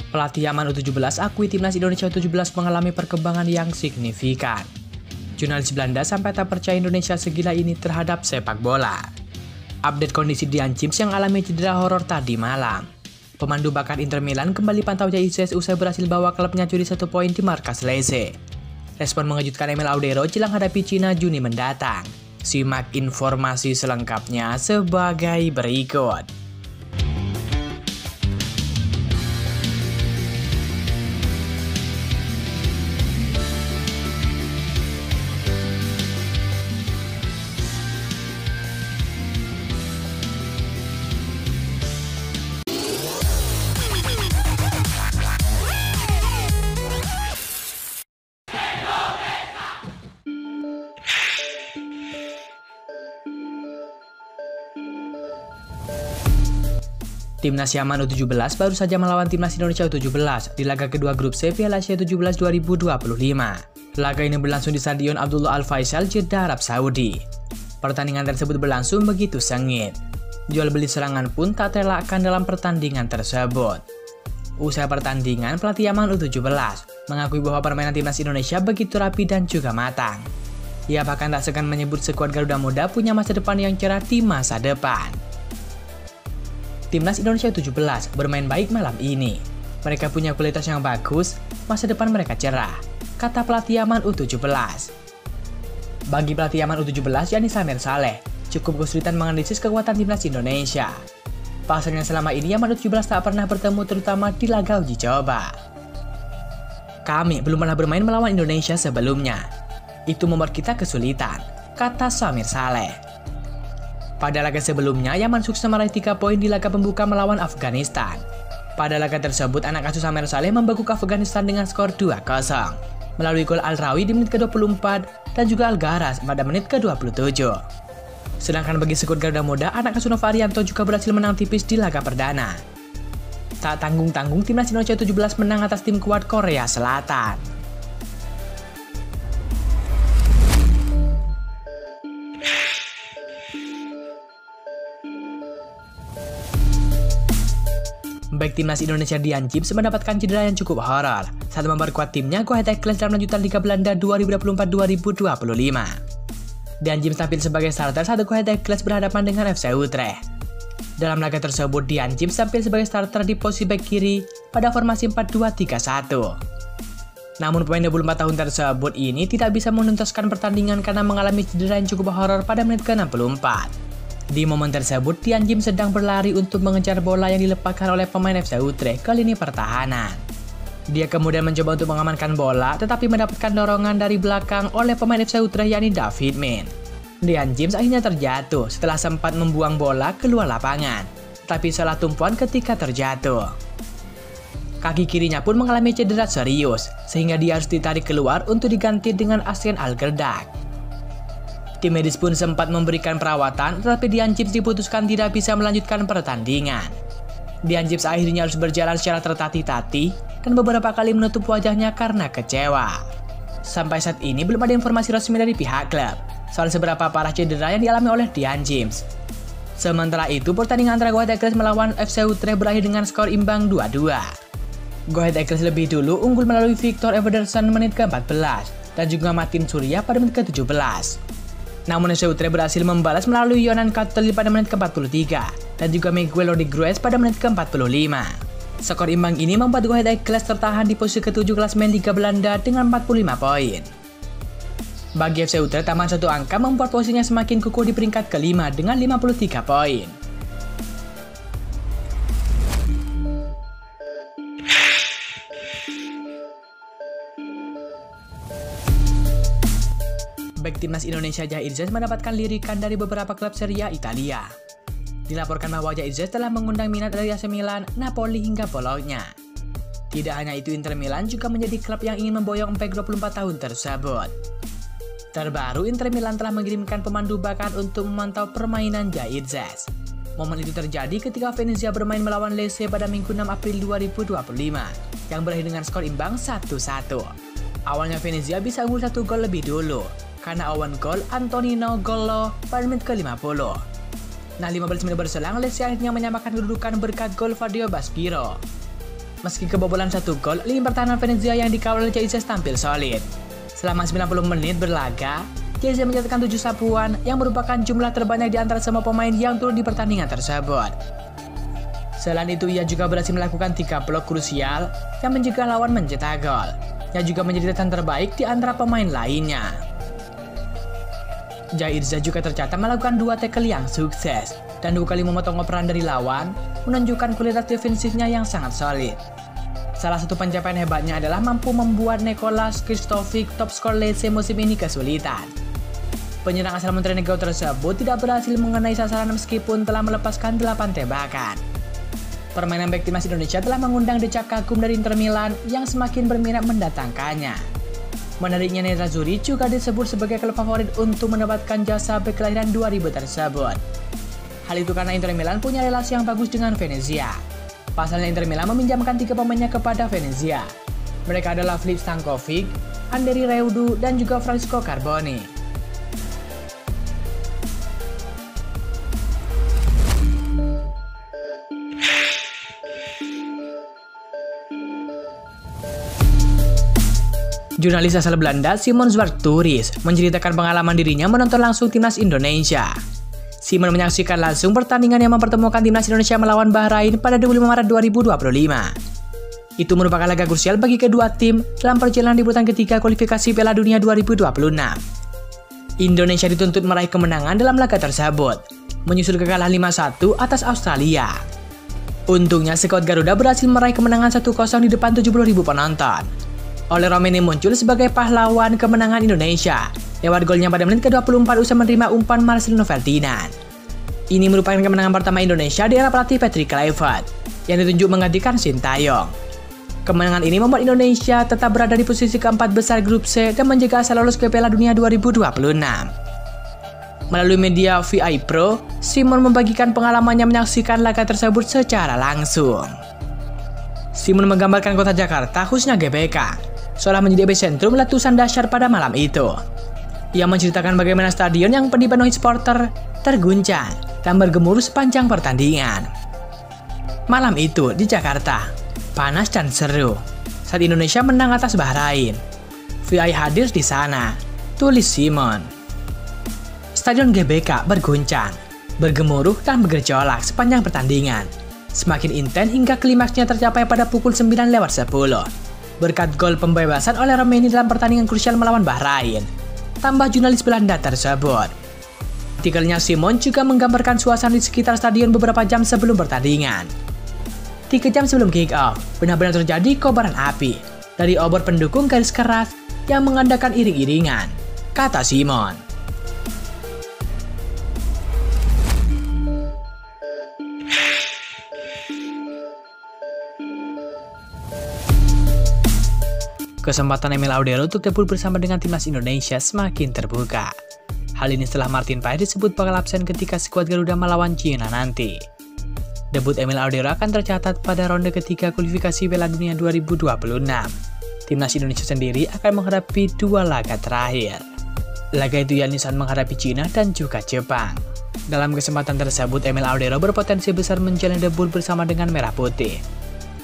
Pelatih Yaman U17 akui timnas Indonesia U17 mengalami perkembangan yang signifikan. Jurnalis Belanda sampai tak percaya Indonesia segila ini terhadap sepak bola. Update kondisi Dean James yang alami cedera horor tadi malam. Pemandu bakat Inter Milan kembali pantau Jaitzes usai berhasil bawa klubnya curi 1 poin di markas Lecce. Respon mengejutkan Emil Audero jelang hadapi Cina Juni mendatang. Simak informasi selengkapnya sebagai berikut. Timnas Yaman U17 baru saja melawan Timnas Indonesia U17 di laga kedua grup C Piala Asia 17 2025. Laga ini berlangsung di Stadion Abdullah Al Faisal, Jeddah, Arab Saudi. Pertandingan tersebut berlangsung begitu sengit. Jual beli serangan pun tak terelakkan dalam pertandingan tersebut. Usai pertandingan, pelatih Yaman U17 mengakui bahwa permainan Timnas Indonesia begitu rapi dan juga matang. Ia bahkan tak segan menyebut skuad Garuda Muda punya masa depan yang cerah di masa depan. Timnas Indonesia U17 bermain baik malam ini. Mereka punya kualitas yang bagus, masa depan mereka cerah, kata pelatih Yaman U17. Bagi pelatih Yaman U17 yakni Samir Saleh, cukup kesulitan menganalisis kekuatan Timnas Indonesia. Pasalnya selama ini Yaman U17 tak pernah bertemu terutama di laga uji coba. Kami belum pernah bermain melawan Indonesia sebelumnya. Itu membuat kita kesulitan, kata Samir Saleh. Pada laga sebelumnya, Yaman sukses meraih 3 poin di laga pembuka melawan Afghanistan. Pada laga tersebut, anak asuh Samir Saleh membekuk Afghanistan dengan skor 2-0 melalui gol Al-Rawi di menit ke-24 dan juga Al-Gharas pada menit ke-27. Sedangkan bagi skuad Garuda Muda, anak asuh Novarianto juga berhasil menang tipis di laga perdana. Tak tanggung-tanggung, Timnas Indonesia U17 menang atas tim kuat Korea Selatan. Baik Timnas Indonesia Dean James mendapatkan cedera yang cukup horor saat memperkuat timnya Go Ahead Eagles dalam lanjutan Liga Belanda 2024-2025. Dean James tampil sebagai starter saat Go Ahead Eagles berhadapan dengan FC Utrecht. Dalam laga tersebut, Dean James tampil sebagai starter di posisi bek kiri pada formasi 4-2-3-1. Namun pemain 24 tahun tersebut ini tidak bisa menuntaskan pertandingan karena mengalami cedera yang cukup horor pada menit ke-64. Di momen tersebut, Dean James sedang berlari untuk mengejar bola yang dilepaskan oleh pemain FC Utrecht ke lini pertahanan. Dia kemudian mencoba untuk mengamankan bola, tetapi mendapatkan dorongan dari belakang oleh pemain FC Utrecht yakni David Min. Dean James akhirnya terjatuh setelah sempat membuang bola keluar lapangan, tapi salah tumpuan ketika terjatuh. Kaki kirinya pun mengalami cedera serius, sehingga dia harus ditarik keluar untuk diganti dengan Asien Al-Gerdak. Tim medis pun sempat memberikan perawatan, tetapi Dean James diputuskan tidak bisa melanjutkan pertandingan. Dean James akhirnya harus berjalan secara tertatih-tatih dan beberapa kali menutup wajahnya karena kecewa. Sampai saat ini belum ada informasi resmi dari pihak klub soal seberapa parah cedera yang dialami oleh Dean James. Sementara itu, pertandingan antara Go Ahead Eagles melawan FC Utrecht berakhir dengan skor imbang 2-2. Go Ahead Eagles lebih dulu unggul melalui Victor Everderson menit ke-14 dan juga Martin Surya pada menit ke-17. Namun FC Utrecht berhasil membalas melalui Yonan Katteli pada menit ke-43 dan juga Miguel Rodriguez pada menit ke-45. Skor imbang ini membuat Go Ahead Eagles tertahan di posisi ke-7 klasemen Liga Belanda dengan 45 poin. Bagi FC Utrecht, tambahan 1 angka membuat posisinya semakin kukuh di peringkat ke-5 dengan 53 poin. Back Timnas Indonesia Jaitzes mendapatkan lirikan dari beberapa klub Serie A Italia. Dilaporkan bahwa Jaitzes telah mengundang minat dari AC Milan, Napoli hingga Bologna. Tidak hanya itu, Inter Milan juga menjadi klub yang ingin memboyong Mbappe 24 tahun tersebut. Terbaru, Inter Milan telah mengirimkan pemandu bakat untuk memantau permainan Jaitzes. Momen itu terjadi ketika Venezia bermain melawan Lecce pada Minggu 6 April 2025 yang berakhir dengan skor imbang 1-1. Awalnya Venezia bisa unggul 1 gol lebih dulu karena awan gol Antonino Gollo pada menit ke-50. Nah, 15 menit berselang, Lecce akhirnya menyamakan kedudukan berkat gol Fabio Baspiro. Meski kebobolan 1 gol, lini pertahanan Venezia yang dikawal oleh Jesus tampil solid. Selama 90 menit berlaga, Jesus mencetakkan 7 sapuan yang merupakan jumlah terbanyak di antara semua pemain yang turun di pertandingan tersebut. Selain itu, ia juga berhasil melakukan 3 blok krusial yang mencegah lawan mencetak gol, yang juga menjadi catatan terbaik di antara pemain lainnya. Jairza juga tercatat melakukan 2 tackle yang sukses dan 2 kali memotong operan dari lawan, menunjukkan kualitas defensifnya yang sangat solid. Salah satu pencapaian hebatnya adalah mampu membuat Nicolas Kristofic, top skor Lecce musim ini, kesulitan. Penyerang asal Montenegro tersebut tidak berhasil mengenai sasaran meskipun telah melepaskan 8 tembakan. Permainan bek timnas Indonesia telah mengundang decak kagum dari Inter Milan yang semakin berminat mendatangkannya. Menariknya, Nerazzurri juga disebut sebagai klub favorit untuk mendapatkan jasa bek kelahiran 2000 tersebut. Hal itu karena Inter Milan punya relasi yang bagus dengan Venezia. Pasalnya Inter Milan meminjamkan 3 pemainnya kepada Venezia. Mereka adalah Filip Stankovic, Anderi Reudu, dan juga Francisco Carboni. Jurnalis asal Belanda Simon Zwarturis menceritakan pengalaman dirinya menonton langsung timnas Indonesia. Simon menyaksikan langsung pertandingan yang mempertemukan timnas Indonesia melawan Bahrain pada 25 Maret 2025. Itu merupakan laga krusial bagi kedua tim dalam perjalanan di urutan ketiga kualifikasi Piala Dunia 2026. Indonesia dituntut meraih kemenangan dalam laga tersebut, menyusul kekalahan 5-1 atas Australia. Untungnya skuad Garuda berhasil meraih kemenangan 1-0 di depan 70.000 penonton. Oleh Romeni muncul sebagai pahlawan kemenangan Indonesia lewat golnya pada menit ke-24 usai menerima umpan Marcelino Ferdinand. Ini merupakan kemenangan pertama Indonesia di era pelatih Patrick Kluivert yang ditunjuk menggantikan Sintayong. Kemenangan ini membuat Indonesia tetap berada di posisi keempat besar grup C dan menjaga asal lolos ke Piala Dunia 2026. Melalui media VI Pro, Simon membagikan pengalamannya menyaksikan laga tersebut secara langsung. Simon menggambarkan kota Jakarta, khususnya GBK, seolah menjadi epicentrum letusan dahsyat pada malam itu. Ia menceritakan bagaimana stadion yang dipenuhi supporter terguncang dan bergemuruh sepanjang pertandingan. Malam itu di Jakarta, panas dan seru saat Indonesia menang atas Bahrain. VI hadir di sana, tulis Simon. Stadion GBK berguncang, bergemuruh dan bergejolak sepanjang pertandingan. Semakin intens hingga klimaksnya tercapai pada pukul 9:10. Berkat gol pembebasan oleh Romeni dalam pertandingan krusial melawan Bahrain, tambah jurnalis Belanda tersebut. Artikelnya Simon juga menggambarkan suasana di sekitar stadion beberapa jam sebelum pertandingan. 3 jam sebelum kick-off, benar-benar terjadi kobaran api dari obor pendukung garis keras yang mengandalkan iring-iringan, kata Simon. Kesempatan Emil Audero untuk debut bersama dengan timnas Indonesia semakin terbuka. Hal ini setelah Martin Paes disebut bakal absen ketika skuad Garuda melawan Cina nanti. Debut Emil Audero akan tercatat pada ronde ketiga kualifikasi Piala Dunia 2026. Timnas Indonesia sendiri akan menghadapi 2 laga terakhir. Laga itu yakni saat menghadapi Cina dan juga Jepang. Dalam kesempatan tersebut, Emil Audero berpotensi besar menjalani debut bersama dengan Merah Putih.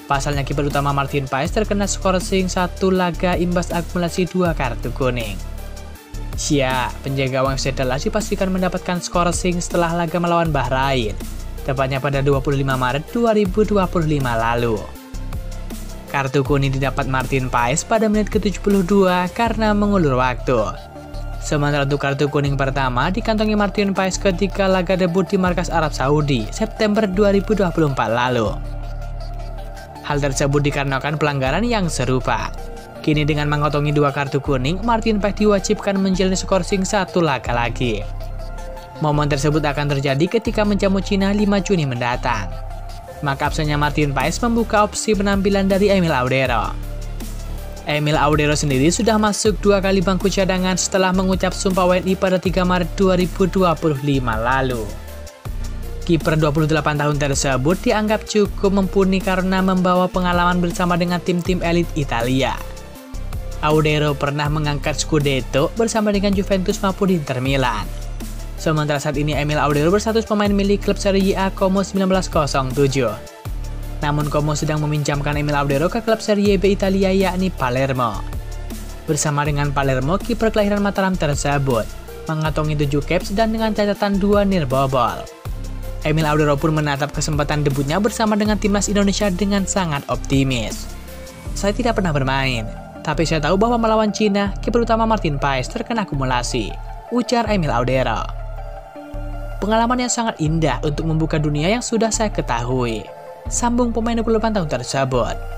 Pasalnya kiper utama Martin Paes terkena skorsing 1 laga imbas akumulasi 2 kartu kuning. Xia, penjaga gawang FC Dallas, dipastikan mendapatkan skorsing setelah laga melawan Bahrain, tepatnya pada 25 Maret 2025 lalu. Kartu kuning didapat Martin Paes pada menit ke-72 karena mengulur waktu. Sementara untuk kartu kuning pertama dikantongi Martin Paes ketika laga debut di markas Arab Saudi September 2024 lalu. Hal tersebut dikarenakan pelanggaran yang serupa. Kini dengan mengotongi 2 kartu kuning, Martin Paes diwajibkan menjalani skorsing 1 laga lagi. Momen tersebut akan terjadi ketika menjamu Cina 5 Juni mendatang. Maka absennya Martin Paes membuka opsi penampilan dari Emil Audero. Emil Audero sendiri sudah masuk 2 kali bangku cadangan setelah mengucap sumpah WNI pada 3 Maret 2025 lalu. Kiper 28 tahun tersebut dianggap cukup mumpuni karena membawa pengalaman bersama dengan tim-tim elit Italia. Audero pernah mengangkat Scudetto bersama dengan Juventus maupun Inter Milan. Sementara saat ini Emil Audero berstatus pemain milik klub Serie A Como 1907. Namun Como sedang meminjamkan Emil Audero ke klub Serie B Italia yakni Palermo. Bersama dengan Palermo, kiper kelahiran Mataram tersebut mengantongi 7 caps dan dengan catatan 2 nirbobol. Emil Audero pun menatap kesempatan debutnya bersama dengan timnas Indonesia dengan sangat optimis. Saya tidak pernah bermain, tapi saya tahu bahwa melawan Cina, kiper utama Martin Paes terkena akumulasi, ujar Emil Audero. Pengalaman yang sangat indah untuk membuka dunia yang sudah saya ketahui, sambung pemain 28 tahun tersebut.